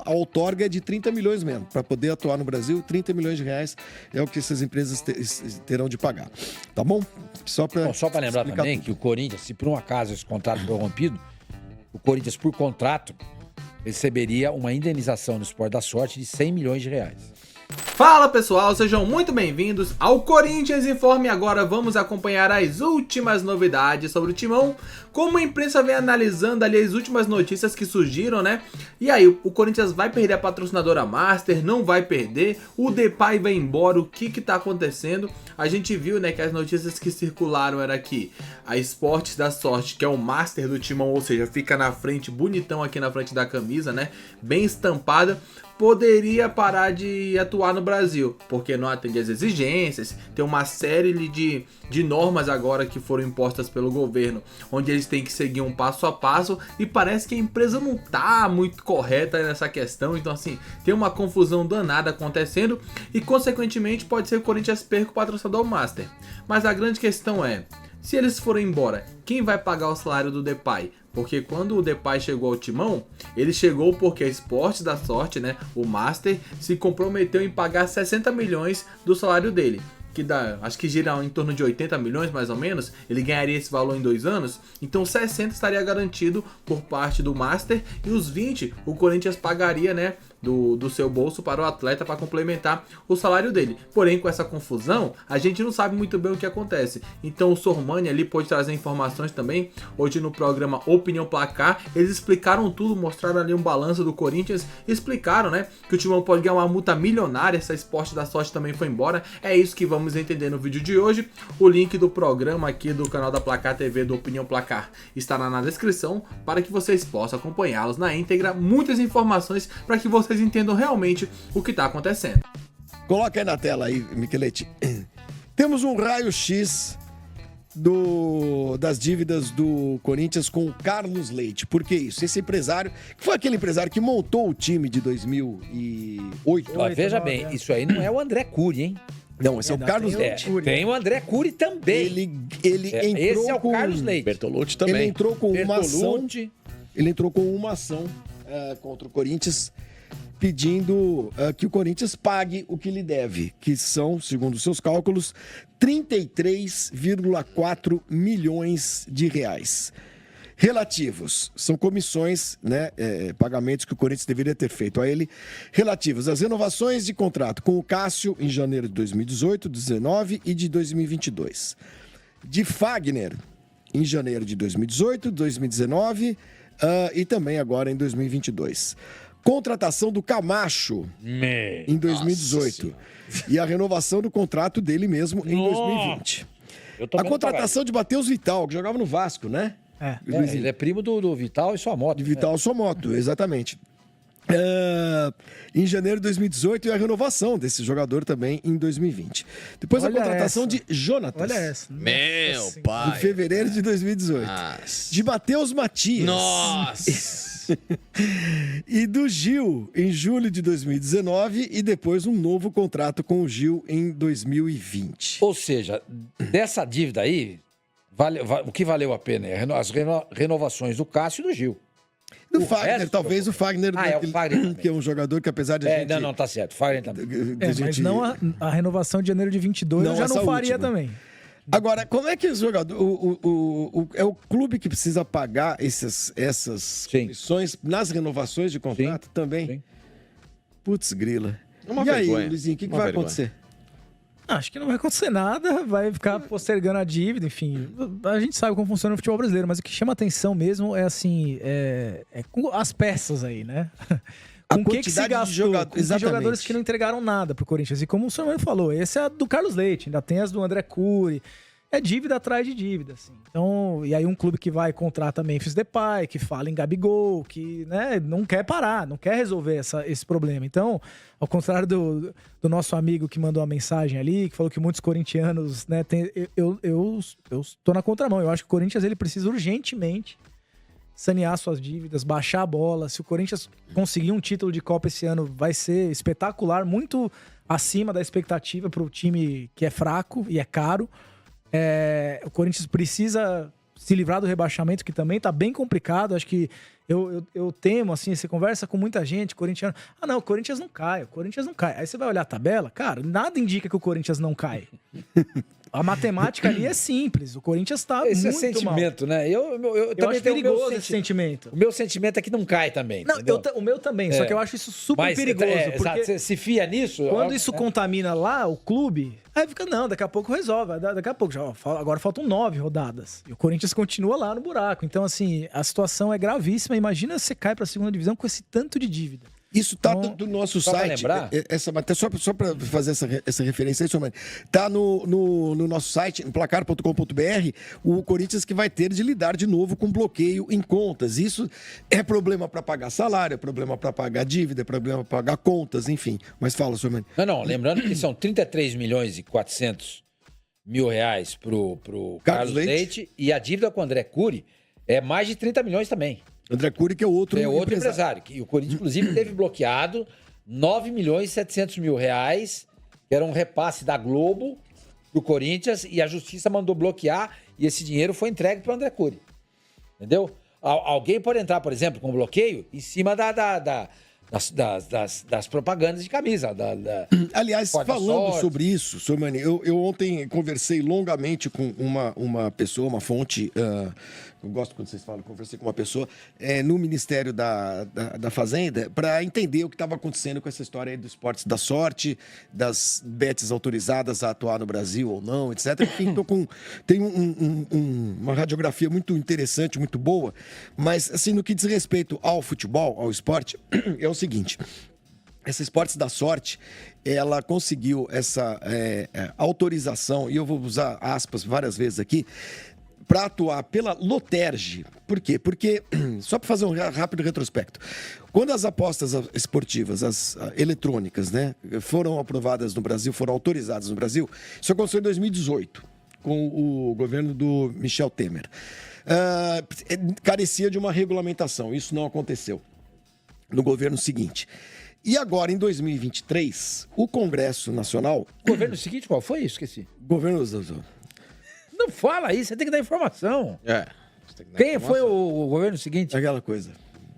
a outorga é de 30 milhões mesmo. Para poder atuar no Brasil, 30 milhões de reais é o que essas empresas terão de pagar. Tá bom? Só para lembrar também que o Corinthians, se por um acaso esse contrato for rompido, o Corinthians, por contrato, receberia uma indenização no Esporte da Sorte de 100 milhões de reais. Fala pessoal, sejam muito bem-vindos ao Corinthians Informe. Agora vamos acompanhar as últimas novidades sobre o Timão, como a imprensa vem analisando ali as últimas notícias que surgiram, né? E aí, o Corinthians vai perder a patrocinadora Master, não vai perder, o Depay vai embora, o que tá acontecendo? A gente viu, né, que as notícias que circularam era que a Esportes da Sorte, que é o Master do Timão, ou seja, fica na frente, bonitão aqui na frente da camisa, né? Bem estampada, poderia parar de atuar no Brasil, porque não atende às exigências, tem uma série de normas agora que foram impostas pelo governo, onde eles têm que seguir um passo a passo, e parece que a empresa não tá muito correta nessa questão, então assim, tem uma confusão danada acontecendo, e consequentemente pode ser que o Corinthians perca o patrocinador Master. Mas a grande questão é, se eles forem embora, quem vai pagar o salário do Depay? Porque quando o Depay chegou ao Timão, ele chegou porque a Esportes da Sorte, né, o Master, se comprometeu em pagar 60 milhões do salário dele. Que dá, acho que gira em torno de 80 milhões mais ou menos, ele ganharia esse valor em 2 anos, então 60 estaria garantido por parte do Master, e os 20 o Corinthians pagaria, né, do seu bolso para o atleta para complementar o salário dele. Porém, com essa confusão, a gente não sabe muito bem o que acontece. Então o Sormani ali pode trazer informações também. Hoje no programa Opinião Placar, eles explicaram tudo, mostraram ali um balanço do Corinthians, explicaram, né, que o Timão pode ganhar uma multa milionária, essa Esporte da Sorte também foi embora. É isso que vamos entender no vídeo de hoje. O link do programa aqui do canal da Placar TV, do Opinião Placar, estará na descrição para que vocês possam acompanhá-los na íntegra. Muitas informações para que vocês entendam realmente o que está acontecendo. Coloca aí na tela aí, Michelete. Temos um raio-x das dívidas do Corinthians com o Carlos Leite. Por que isso? Esse empresário, que foi aquele empresário que montou o time de 2008. Veja bem, isso aí não é o André Cury, hein? Não, esse é o Carlos Leite. Tem o André Cury também. Ele entrou esse é o com Carlos Leite. Bertolucci também. Ele entrou com uma ação contra o Corinthians, pedindo que o Corinthians pague o que lhe deve, que são, segundo seus cálculos, 33,4 milhões de reais. Relativos, são comissões, né, pagamentos que o Corinthians deveria ter feito a ele, relativos às renovações de contrato com o Cássio em janeiro de 2018, 2019 e de 2022. De Fagner em janeiro de 2018, 2019 e também agora em 2022. Contratação do Camacho em 2018 e a renovação do contrato dele mesmo em 2020. A contratação de Matheus Vital, que jogava no Vasco, né? Ele é primo do Vital e sua moto. De Vital e sua moto, exatamente. Em janeiro de 2018 e a renovação desse jogador também em 2020. Depois a contratação de Jonatas. Olha essa. Meu pai. Em fevereiro de 2018. De Matheus Matias. Nossa. E do Gil em julho de 2019 e depois um novo contrato com o Gil em 2020. Ou seja, dessa dívida aí, o que valeu a pena é as renovações do Cássio e do Gil. Do Fagner, talvez o Fagner, o Fagner que é um jogador que apesar de a gente... Não, tá certo, Fagner também. Mas não a renovação de janeiro de 22 eu já não faria também. Agora, como é que os jogadores... é o clube que precisa pagar essas comissões nas renovações de contrato também? Sim. Putz, grila. E aí, Luizinho, o que vai acontecer? Acho que não vai acontecer nada, vai ficar postergando a dívida, enfim. A gente sabe como funciona o futebol brasileiro, mas o que chama atenção mesmo é assim, com as peças aí, né? Com o que se gastou, com os jogadores que não entregaram nada pro Corinthians. E como o senhor falou, esse é do Carlos Leite, ainda tem as do André Cury. É dívida atrás de dívida, assim. Então, e aí um clube que vai contrata Memphis Depay, que fala em Gabigol, que, né, não quer parar, não quer resolver esse problema. Então, ao contrário do nosso amigo que mandou uma mensagem ali, que falou que muitos corintianos, né, eu tô na contramão. Eu acho que o Corinthians ele precisa urgentemente sanear suas dívidas, baixar a bola. Se o Corinthians conseguir um título de Copa esse ano, vai ser espetacular, muito acima da expectativa para o time que é fraco e é caro. O Corinthians precisa se livrar do rebaixamento, que também tá bem complicado. Acho que eu temo, assim, você conversa com muita gente, corintiano. Ah, não, o Corinthians não cai, o Corinthians não cai. Aí você vai olhar a tabela, cara, nada indica que o Corinthians não cai. A matemática ali é simples. O Corinthians tá Esse muito é sentimento, mal. né? Eu Eu também acho tenho o meu perigoso esse sentimento. O meu sentimento é que não cai também. Não, entendeu? o meu também, só que eu acho isso super perigoso. Exato, Porque você se fia nisso. quando isso contamina lá, o clube, aí fica, não, daqui a pouco resolve. Daqui a pouco, agora faltam 9 rodadas. E o Corinthians continua lá no buraco. Então, assim, a situação é gravíssima. Imagina você cai pra segunda divisão com esse tanto de dívida. Isso tá do nosso só pra site. lembrar? Só para fazer essa referência aí, senhor Mani. Tá no nosso site, no placar.com.br, o Corinthians que vai ter de lidar de novo com bloqueio em contas. Isso é problema para pagar salário, é problema para pagar dívida, é problema para pagar contas, enfim. Mas fala, senhor Mani. Não, lembrando que são 33 milhões e 400 mil reais pro Carlos Leite e a dívida com o André Cury é mais de 30 milhões também. André Cury, que é outro empresário. Que o Corinthians, inclusive, teve bloqueado 9 milhões e 700 mil reais, que era um repasse da Globo pro Corinthians, e a Justiça mandou bloquear, e esse dinheiro foi entregue pro André Cury. Entendeu? Alguém pode entrar, por exemplo, com bloqueio em cima das propagandas de camisa. Aliás, falando sobre isso, senhor Mani, eu ontem conversei longamente com uma pessoa, uma fonte, eu gosto quando vocês falam, conversei com uma pessoa no Ministério da Fazenda para entender o que estava acontecendo com essa história aí dos esportes da sorte, das bets autorizadas a atuar no Brasil ou não, etc. Enfim, tem uma radiografia muito interessante, muito boa, mas assim, no que diz respeito ao futebol, ao esporte, é o seguinte: essa Esportes da Sorte, ela conseguiu essa autorização, e eu vou usar aspas várias vezes aqui, para atuar pela Loterge. Por quê? Porque, só para fazer um rápido retrospecto, quando as apostas esportivas, as eletrônicas, né, foram aprovadas no Brasil, foram autorizadas no Brasil, isso aconteceu em 2018, com o governo do Michel Temer. Carecia de uma regulamentação, isso não aconteceu no governo seguinte. E agora, em 2023, o Congresso Nacional... O governo seguinte, qual foi isso? Esqueci. Governo... Não fala aí, você tem que dar informação. Quem foi o governo seguinte? Aquela coisa.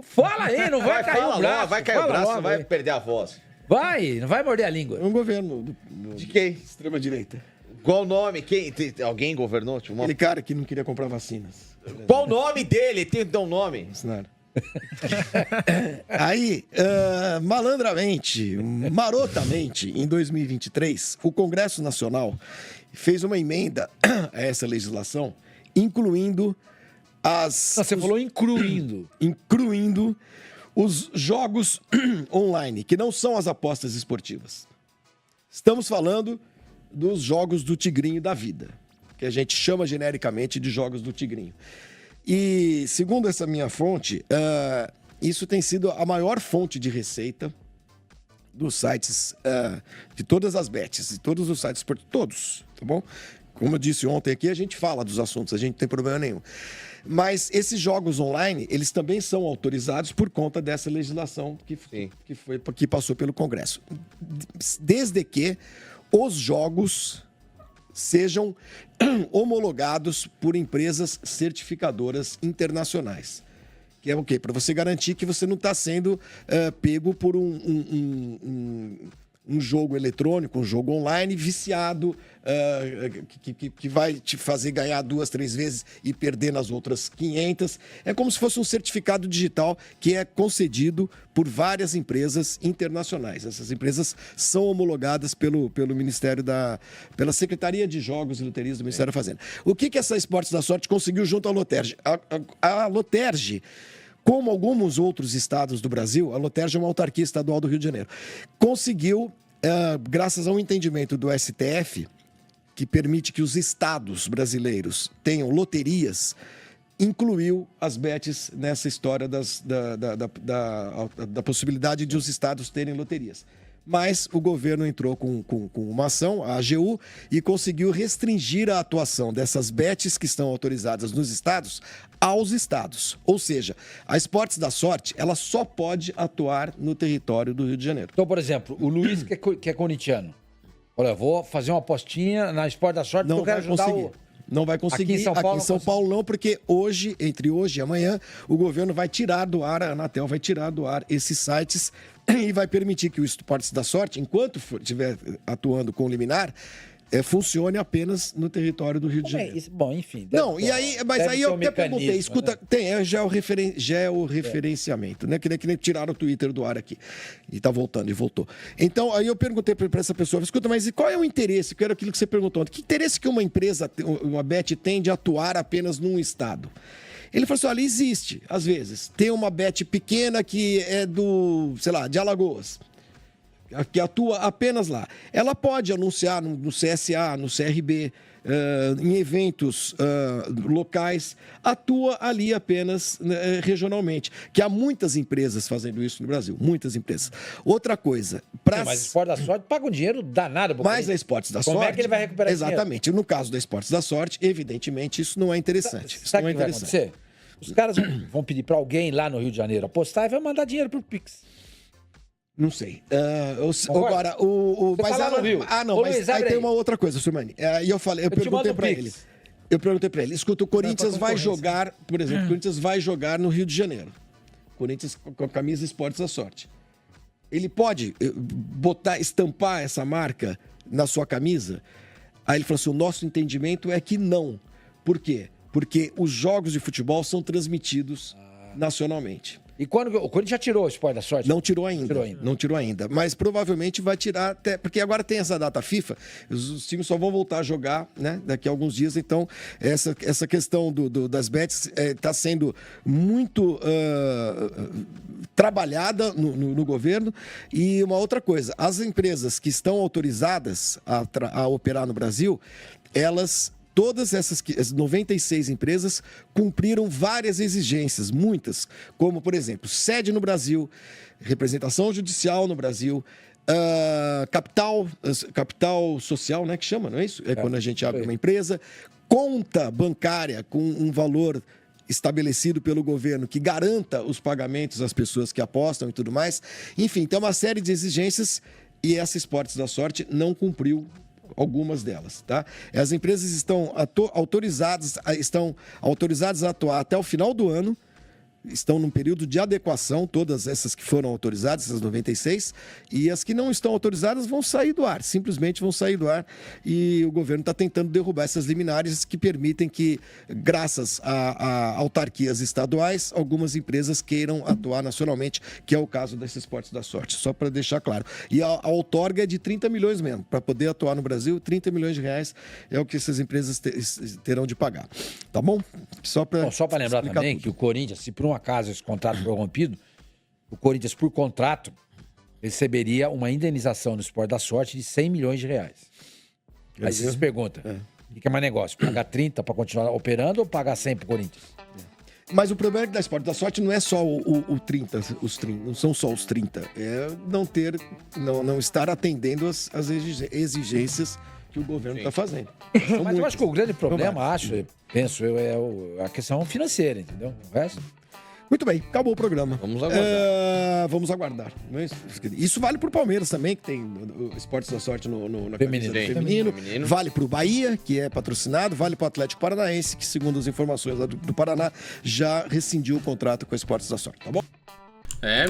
Fala aí, não vai cair o braço. Vai cair o braço, não vai perder a voz. Não vai morder a língua. É um governo De quem? extrema-direita. Qual o nome? Alguém governou? Tipo, Aquele cara que não queria comprar vacinas. Qual o nome dele? Tem que dar um nome. Bolsonaro. Aí, malandramente, marotamente, em 2023, o Congresso Nacional fez uma emenda a essa legislação, incluindo Você falou incluindo. Incluindo os jogos online, que não são as apostas esportivas. Estamos falando dos jogos do Tigrinho da vida, que a gente chama genericamente de jogos do Tigrinho. E, segundo essa minha fonte, isso tem sido a maior fonte de receita dos sites, de todas as bets, de todos os sites, todos, tá bom? Como eu disse ontem aqui, a gente fala dos assuntos, a gente não tem problema nenhum. Mas esses jogos online, eles também são autorizados por conta dessa legislação que passou pelo Congresso. Desde que os jogos sejam homologados por empresas certificadoras internacionais. Que é o quê? Para você garantir que você não está sendo pego por um jogo eletrônico, um jogo online viciado, que vai te fazer ganhar 2, 3 vezes e perder nas outras 500. É como se fosse um certificado digital que é concedido por várias empresas internacionais. Essas empresas são homologadas pelo Ministério pela Secretaria de Jogos e Loterias do Ministério da Fazenda. O que essa Esportes da Sorte conseguiu junto à Loterge? A Loterge, como alguns outros estados do Brasil, a Loterge é uma autarquia estadual do Rio de Janeiro, conseguiu, graças a um entendimento do STF, que permite que os estados brasileiros tenham loterias, incluiu as bets nessa história da possibilidade de os estados terem loterias. Mas o governo entrou com uma ação, a AGU, e conseguiu restringir a atuação dessas bets que estão autorizadas nos estados aos estados. Ou seja, a Esportes da Sorte, ela só pode atuar no território do Rio de Janeiro. Então, por exemplo, o Luiz, que é corintiano, olha, vou fazer uma apostinha na Esportes da Sorte não porque eu quero ajudar conseguir. Não vai conseguir. Aqui em São Paulo não, porque hoje, entre hoje e amanhã, o governo vai tirar do ar, a Anatel vai tirar do ar esses sites e vai permitir que o Esportes da Sorte, enquanto estiver atuando com liminar, funcione apenas no território do Rio de Janeiro. Bom, enfim. Não, e aí, mas aí eu até perguntei, escuta, né? tem georreferenciamento, né? Que nem tiraram o Twitter do ar aqui. E tá voltando, e voltou. Então, aí eu perguntei para essa pessoa, escuta, mas qual é o interesse? Que era aquilo que você perguntou ontem. Que interesse que uma empresa, uma Bet tem de atuar apenas num estado? Ele falou assim, olha, existe, às vezes. Tem uma Bet pequena que é do, sei lá, de Alagoas, que atua apenas lá. Ela pode anunciar no CSA, no CRB, em eventos locais, atua ali apenas regionalmente. Que há muitas empresas fazendo isso no Brasil, muitas empresas. Outra coisa... Mas o Esporte da Sorte paga um dinheiro danado. Mas a Esportes da Sorte... Como é que ele vai recuperar esse dinheiro? Exatamente. No caso da Esportes da Sorte, evidentemente, isso não é interessante. Sabe o que vai acontecer? Os caras vão pedir para alguém lá no Rio de Janeiro apostar e vai mandar dinheiro pro Pix. Não sei. Agora, mas no Rio. Não, mas aí tem uma outra coisa, Surmani. E eu perguntei para ele. Eu perguntei para ele. Escuta, o Corinthians vai jogar, por exemplo, o Corinthians vai jogar no Rio de Janeiro. Corinthians com a camisa Esportes da Sorte. Ele pode estampar essa marca na sua camisa? Aí ele falou assim: o nosso entendimento é que não. Por quê? Porque os jogos de futebol são transmitidos nacionalmente. E quando o Corinthians já tirou o Esporte da Sorte? Não tirou ainda. Mas provavelmente vai tirar até... Porque agora tem essa data FIFA, os times só vão voltar a jogar, né, daqui a alguns dias. Então, essa questão das bets está sendo muito trabalhada no governo. E uma outra coisa, as empresas que estão autorizadas a operar no Brasil, todas essas 96 empresas cumpriram várias exigências, muitas, como, por exemplo, sede no Brasil, representação judicial no Brasil, capital social, né, que chama, não é isso? É quando a gente abre uma empresa, conta bancária com um valor estabelecido pelo governo que garanta os pagamentos às pessoas que apostam e tudo mais. Enfim, tem uma série de exigências e essa Esportes da Sorte não cumpriu algumas delas, tá? As empresas estão autorizadas a atuar até o final do ano, estão num período de adequação, todas essas que foram autorizadas, essas 96, e as que não estão autorizadas vão sair do ar, simplesmente vão sair do ar, e o governo está tentando derrubar essas liminares que permitem que, graças a autarquias estaduais, algumas empresas queiram atuar nacionalmente, que é o caso desses Esportes da Sorte, só para deixar claro. E a outorga é de 30 milhões mesmo, para poder atuar no Brasil, 30 milhões de reais é o que essas empresas terão de pagar, tá bom? Só para lembrar também que o Corinthians, se por um acaso esse contrato for rompido, o Corinthians, por contrato, receberia uma indenização no Esporte da Sorte de 100 milhões de reais. Aí você se pergunta, o que é mais negócio? Pagar 30 para continuar operando ou pagar 100 para o Corinthians? Mas o problema da Esporte da Sorte não é só o 30, os 30, não são só os 30. É não estar atendendo as exigências que o governo está fazendo. Mas eu acho que o grande problema, penso eu, é a questão financeira, entendeu? O resto... Muito bem, acabou o programa. Vamos aguardar. Vamos aguardar. Isso vale pro Palmeiras também, que tem o Esportes da Sorte na feminino. Vale pro Bahia, que é patrocinado. Vale pro Atlético Paranaense, que, segundo as informações lá do Paraná, já rescindiu o contrato com o Esportes da Sorte, tá bom?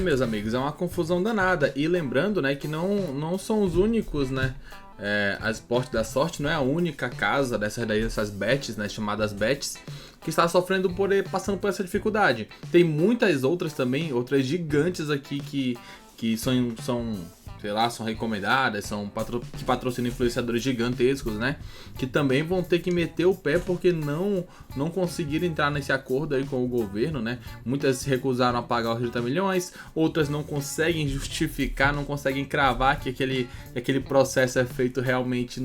Meus amigos, é uma confusão danada. E lembrando, né, que não são os únicos, né? A Esporte da Sorte não é a única casa dessas bets, né, chamadas bets, que está passando por essa dificuldade. Tem muitas outras também, outras gigantes aqui que são sei lá, são recomendadas, que patrocinam influenciadores gigantescos, né? Que também vão ter que meter o pé porque não conseguiram entrar nesse acordo aí com o governo, né? Muitas se recusaram a pagar os 30 milhões, outras não conseguem justificar, não conseguem cravar que aquele processo é feito realmente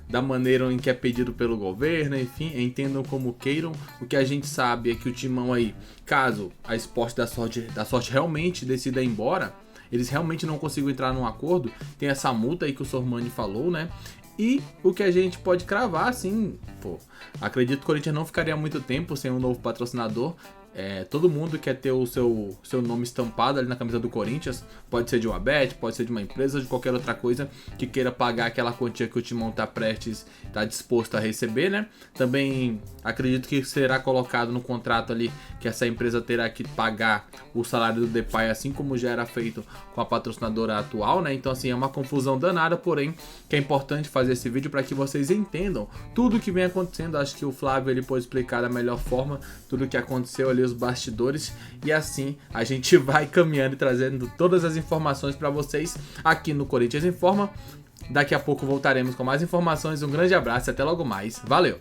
da maneira em que é pedido pelo governo, enfim, entendam como queiram. O que a gente sabe é que o Timão aí, caso a Esporte da Sorte realmente decida ir embora, eles realmente não conseguem entrar num acordo, tem essa multa aí que o Sormani falou, né? E o que a gente pode cravar, assim, acredito que o Corinthians não ficaria muito tempo sem um novo patrocinador. Todo mundo quer ter o seu nome estampado ali na camisa do Corinthians. Pode ser de uma bet, pode ser de uma empresa, de qualquer outra coisa que queira pagar aquela quantia que o Timão tá disposto a receber, né? Também acredito que será colocado no contrato ali que essa empresa terá que pagar o salário do Depay, assim como já era feito com a patrocinadora atual, né? Então, assim, é uma confusão danada, porém, que é importante fazer esse vídeo para que vocês entendam tudo o que vem acontecendo. Acho que o Flávio ele pode explicar da melhor forma tudo o que aconteceu ali, os bastidores, e assim a gente vai caminhando e trazendo todas as informações para vocês aqui no Corinthians Informa. Daqui a pouco voltaremos com mais informações. Um grande abraço e até logo mais. Valeu!